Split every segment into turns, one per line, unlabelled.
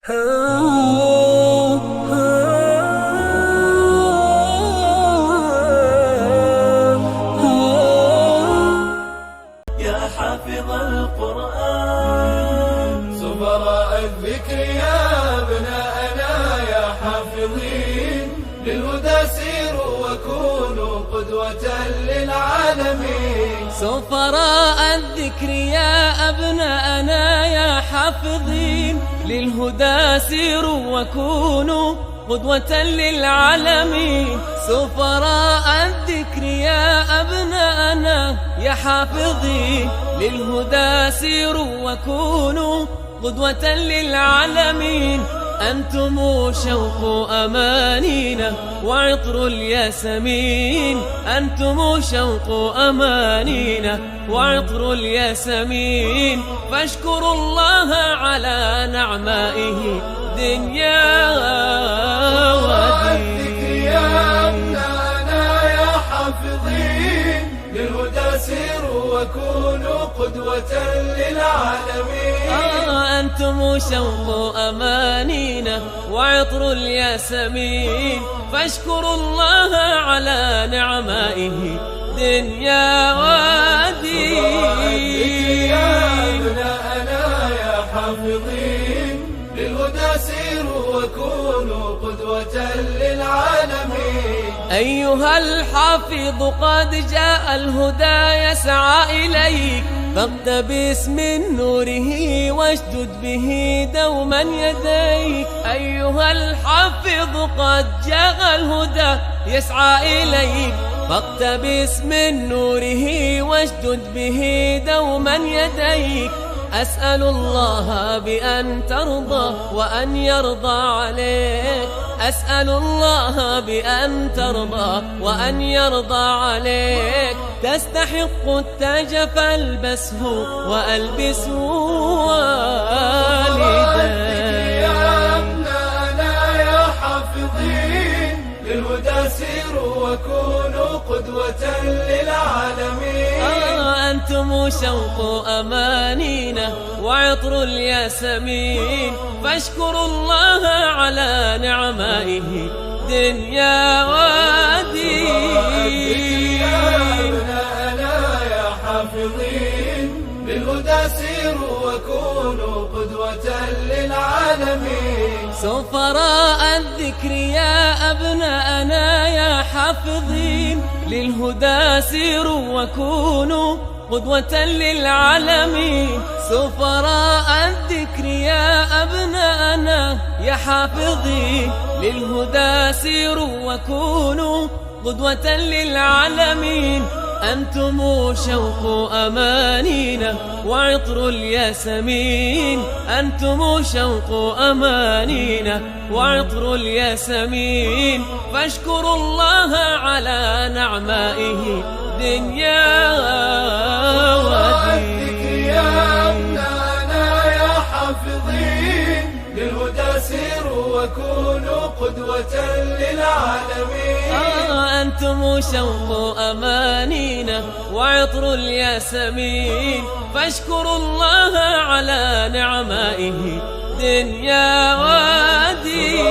يا حافظ القرآن
سفراء الذكر يا أبناءنا يا حافظين للهدى سيروا وكونوا قدوة للعالمين.
سفراء الذكر يا أبناءنا يا حافظين للهدى سيروا وكونوا قدوة للعالمين. سفراء الذكر يا أبناءنا يا حافظين للهدى سيروا وكونوا قدوة للعالمين. أنتم شوق أمانينا وعطر الياسمين. أنتم شوق أمانينا وعطر الياسمين. فاشكروا الله على نعمائه دنيا ودين.
يا أبناءنا يا حافظين للهدى سيروا وكونوا قدوة للعالمين.
أنتم شوق أمانينا وعطر الياسمين. فاشكروا الله على نعمائه دنيا ودين.
يا أبناءنا يا حافظين للهدى سيروا وكونوا قدوة للعالمين.
أيها الحافظ قد جاء الهدى يسعى إليك. فاقتبس من نوره واشدد به دوما يديك. أيها الحافظ قد جاء الهدى يسعى إليك. فاقتبس من نوره واشدد به دوما يديك. أسأل الله بأن ترضى وأن يرضى عليك. أسأل الله بأن ترضى وأن يرضى عليك. تستحق التاج فالبسه وألبسه والديك.
يا أبناءنا يا حافظين للهدى سيروا وكونوا قدوة للعالمين.
أنتم شوق أمانينا وعطر الياسمين. فاشكروا الله على نعمائه دنيا ودين.
يا أبناءنا يا حافظين للهدى سيروا وكونوا قدوة للعالمين.
سفراء الذكر يا أبناءنا يا حافظين للهدى سيروا وكونوا قدوة للعالمين. سفراء الذكر يا أبناءنا يا حافظين للهدى سيروا وكونوا قدوة للعالمين. أنتم شوق أمانينا وعطر الياسمين. أنتم شوق أمانينا وعطر الياسمين. فاشكروا الله على نعمائه دنيا ودين.
يا أبناءنا يا حافظين للهدى سيروا وكونوا قدوة للعالمين.
أنتم شوق أمانينا وعطر الياسمين. فاشكروا الله على نعمائه دنيا ودين.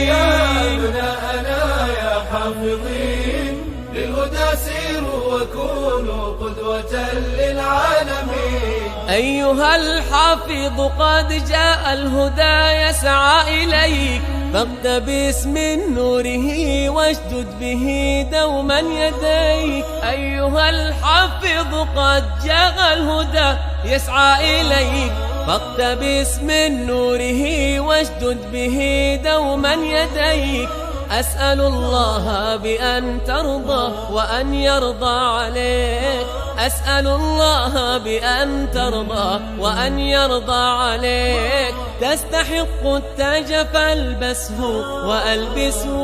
يا أبناءنا يا حافظين للهدى سيروا وكونوا قدوة للعالمين.
أيها الحافظ قد جاء الهدى يسعى إليك. فاقتبس من نوره واشدد به دوما يديك. أيها الحافظ قد جاء الهدى يسعى إليك. فاقتبس من نوره واشدد به دوما يديك. أسأل الله بأن ترضى وأن يرضى عليك. أسأل الله بأن ترضى وأن يرضى عليك. تستحق التاج فالبسه وألبسه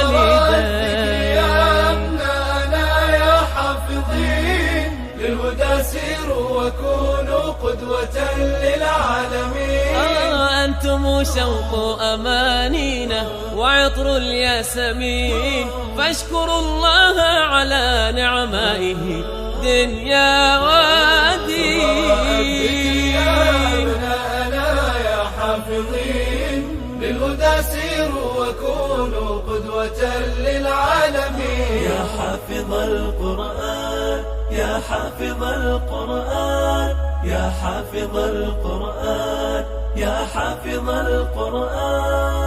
والديك.
يا أبناءنا يا حافظين للهدى سيروا وكونوا قدوة للعالمين.
أنتم شوق أمانينا وعطر الياسمين. فاشكروا الله على نعمائه دنيا ودين.
يا أبناءنا
حافظ القرآن يا حافظ القرآن يا حافظ القرآن.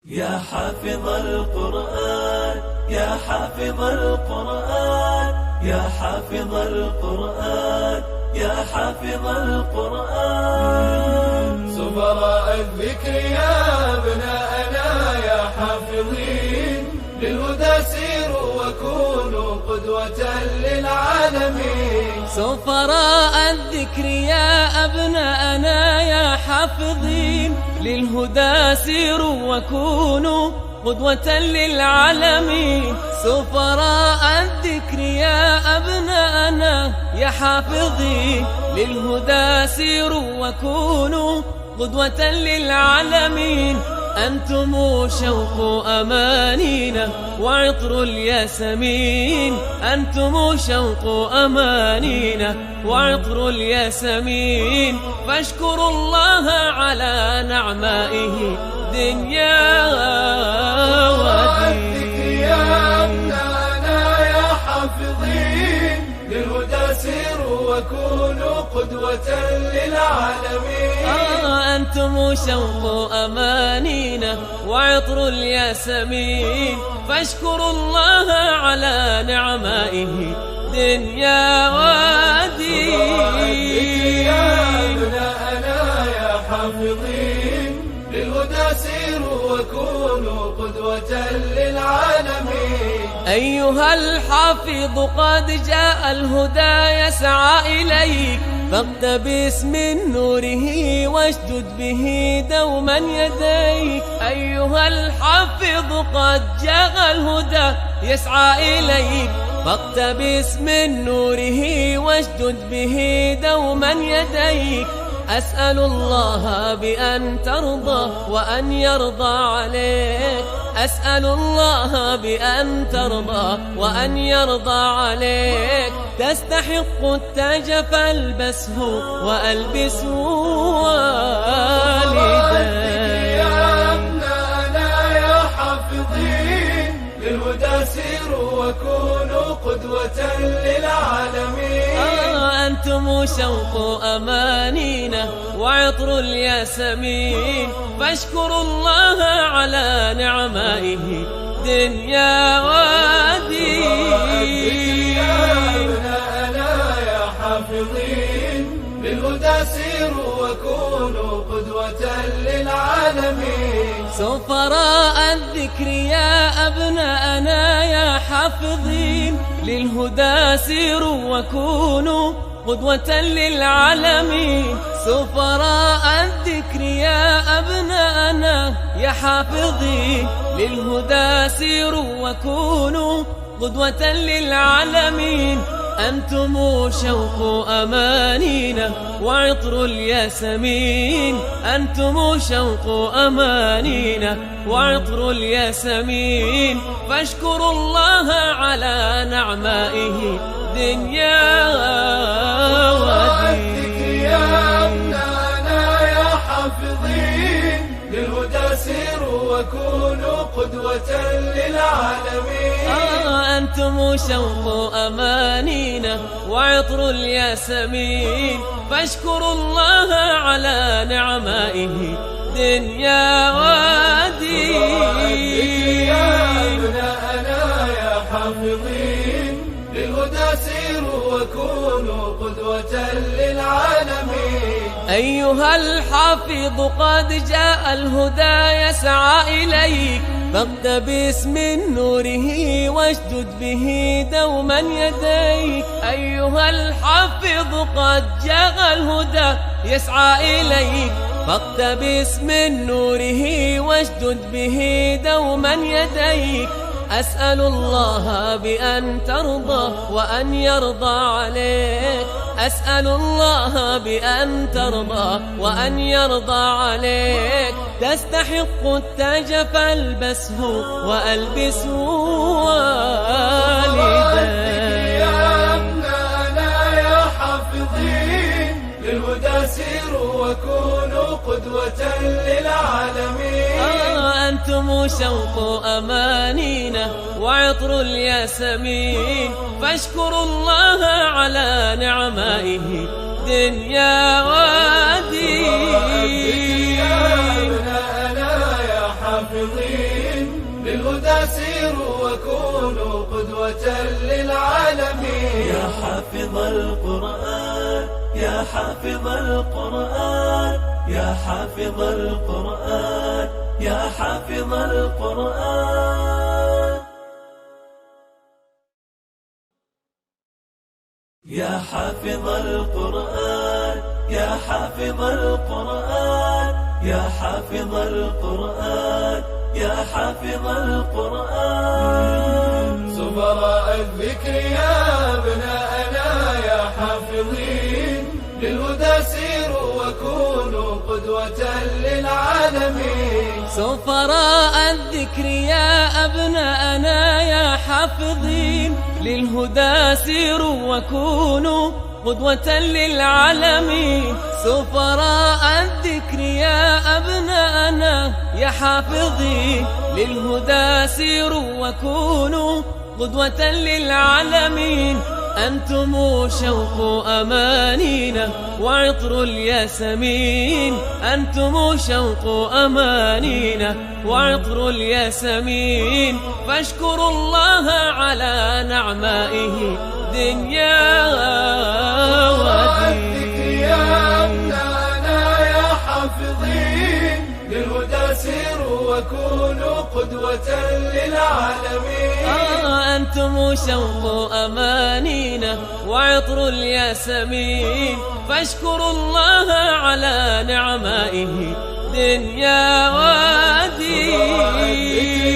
يا حافظ القرآن يا حافظ القرآن يا حافظ القرآن يا حافظ القرآن.
سفراء الذكر يا أبناءنا يا حافظين للهدى سيروا وكونوا قدوة للعالمين.
سفراء الذكر يا أبناءنا يا حافظين للهدى سيروا وكونوا قدوة للعالمين. سفراء الذكر يا أبناءنا يا حافظين للهدى سيروا وكونوا قدوة للعالمين. أنتم شوق أمانينا وعطر الياسمين. أنتم شوق أمانينا وعطر الياسمين. فاشكروا الله على نعمائه دنيا ودين.
يا أبناءنا يا حافظين للهدى سيروا وكونوا قدوة للعالمين.
أنتم شوق أمانينا وعطر الياسمين. فاشكروا الله على نعمائه دنيا ودين.
يا أبناءنا يا حافظين للهدى سيروا وكونوا قدوة للعالمين.
أيها الحافظ قد جاء الهدى يسعى إليك. فاقتبس من نوره واشدد به دوما يديك. أيها الحافظ قد جاء الهدى يسعى إليك. فاقتبس من نوره واشدد به دوما يديك. أسأل الله بأن ترضى وأن يرضى عليك. أسأل الله بأن ترضى وأن يرضى عليك. تستحق التاج فالبسه وألبسه والديك.
يا أبناءنا يا حافظين للهدى سيروا وكونوا قدوة للعالمين.
أنتم شوق أمانينا وعطر الياسمين. فاشكروا الله على نعمائه دنيا ودين.
يا أبناءنا يا حافظين للهدى سيروا وكونوا قدوة للعالمين.
سفراء الذكر يا أبناءنا يا حافظين للهدى سيروا وكونوا قدوة للعالمين. سفراء الذكر يا أبناءنا يا حافظين للهدى سيروا وكونوا قدوة للعالمين. أنتم شوق أمانينا وعطر الياسمين. أنتم شوق أمانينا وعطر الياسمين. فاشكروا الله على نعمائه دنيا ودين.
يا أبناءنا يا حافظين للهدى سيروا وكونوا قدوة للعالمين.
أنتم شوق أمانينا وعطر الياسمين. فاشكروا الله على نعمائه دنيا ودين.
يا أبناءنا يا حافظين للهدى سيروا وكونوا قدوة للعالمين.
أيها الحافظ قد جاء الهدى يسعى إليك. فاقتبس من نوره واشدد به دوما يديك. أيها الحافظ قد جاء الهدى يسعى إليك. فاقتبس من نوره واشدد به دوما يديك. أسأل الله بأن ترضى وأن يرضى عليك. أسأل الله بأن ترضى وأن يرضى عليك. تستحق التاج فالبسه وألبسه والديك.
يا أبناءنا يا حافظين للهدى سيروا وكونوا قدوة للعالمين.
أنتم شوق أمانينا وعطر الياسمين، فاشكروا الله على نعمائه دنيا ودين.
يا أبناءنا يا حافظين للهدى سيروا وكونوا قدوة للعالمين.
يا حافظ القرآن يا حافظ القرآن يا حافظ القرآن يا حافظ القرآن. يا حافظ القرآن يا حافظ القرآن يا حافظ القرآن يا حافظ القرآن.
سفراء الذكر يا أبناءنا يا حافظين للهدى سيروا وكونوا قدوة للعالمين.
سفراء الذكر يا أبناءنا يا حافظين للهدى سيروا وكونوا قدوة للعالمين. سفراء الذكر يا أبناءنا يا حافظين للهدى سيروا وكونوا قدوة للعالمين. أنتم شوق أمانينا وعطر الياسمين، أنتم شوق أمانينا وعطر الياسمين، فاشكروا الله على نعمائه دنيا ودين.
يا أبناءنا يا حافظين للهدى سيروا وكونوا قدوة للعالمين.
أنتم شوق أمانينا وعطر الياسمين، فاشكروا الله على نعمائه دنيا ودين.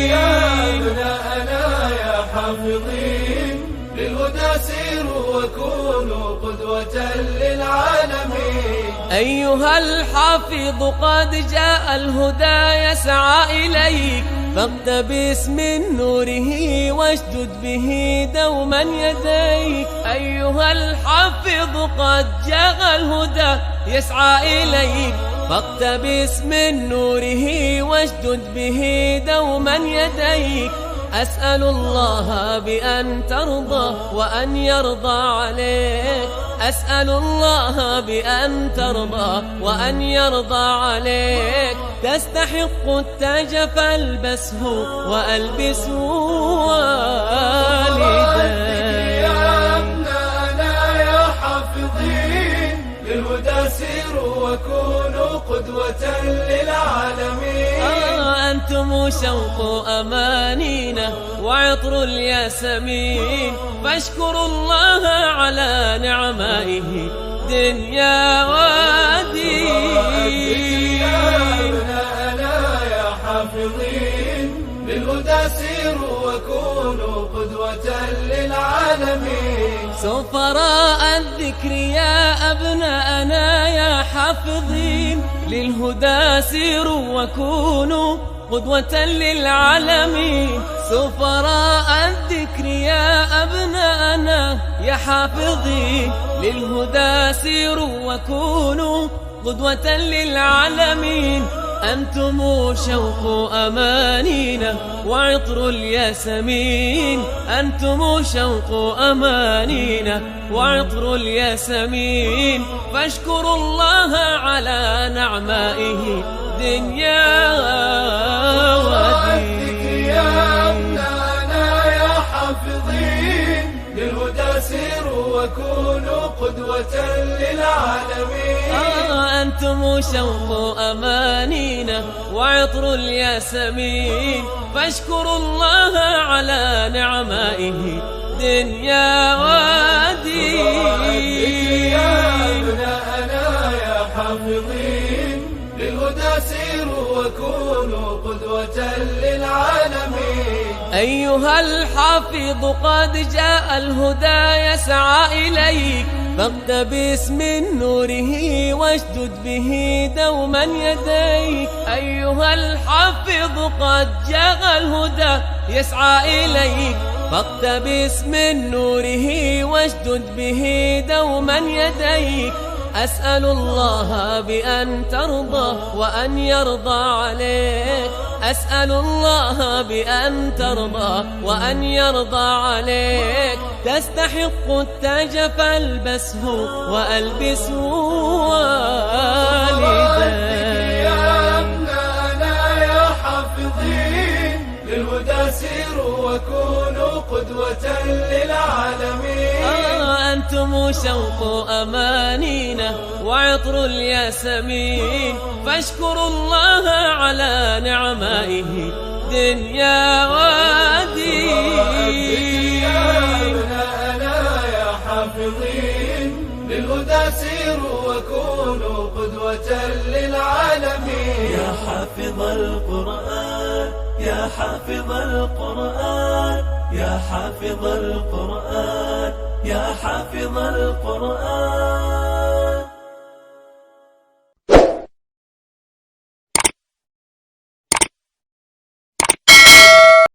يا أبناءنا يا حافظين للهدى سيروا وكونوا قدوة للعالمين.
أيها الحافظ قد جاء الهدى يسعى إليك، فاقتبس من نوره واشدد به دوما يديك. أيها الحافظ قد جاء الهدى يسعى إليك، فاقتبس من نوره واشدد به دوما يديك. أسأل الله بأن ترضى وأن يرضى عليك، أسأل الله بأن ترضى وأن يرضى عليك. تستحق التاج فالبسه وألبسه والديك.
يا أبناءنا يا حافظين للهدى سيروا وكونوا قدوة للعالمين.
أنتم شوق أمانينا وعطر الياسمين، فاشكروا الله على نعمائه دنيا ودين.
يا أبناءنا يا حافظين للهدى سيروا وكونوا قدوة للعالمين.
سفراء الذكر يا أبناءنا يا حافظين للهدى سيروا وكونوا قدوة للعالمين. سفراء الذكر يا أبناءنا يا حافظين للهدى سيروا وكونوا قدوة للعالمين. أنتم شوق أمانينا وعطر الياسمين، أنتم شوق أمانينا وعطر الياسمين، فاشكروا الله على نعمائه دنيا ودين.
يا أبناءنا يا حافظين للهدى سيروا وكونوا قدوة للعالمين.
أنتم شوق أمانينا وعطر الياسمين، فاشكروا الله على نعمائه دنيا ودين.
يا أبناءنا يا حافظين للهدى سيروا وكونوا قدوة للعالمين.
أيها الحافظ قد جاء الهدى يسعى إليك، فاقتبس من نوره واشدد به دوما يديك. أيها الحافظ قد جاء الهدى يسعى إليك، فاقتبس من نوره واشدد به دوما يديك. أسأل الله بأن ترضى وأن يرضى عليك، أسأل الله بأن ترضى وأن يرضى عليك. تستحق التاج فالبسه وألبسه والديك.
يا أبناءنا يا حافظين للهدى سيروا وكونوا قدوة للعالمين.
أنتم شوق أمانينا وعطر الياسمين، فاشكروا الله على نعمائه دنيا ودين.
يا أبناءنا يا حافظين للهدى سيروا وكونوا قدوة للعالمين.
يا حافظ القرآن يا حافظ القرآن يا حافظ القرآن يا حافظ القرآن.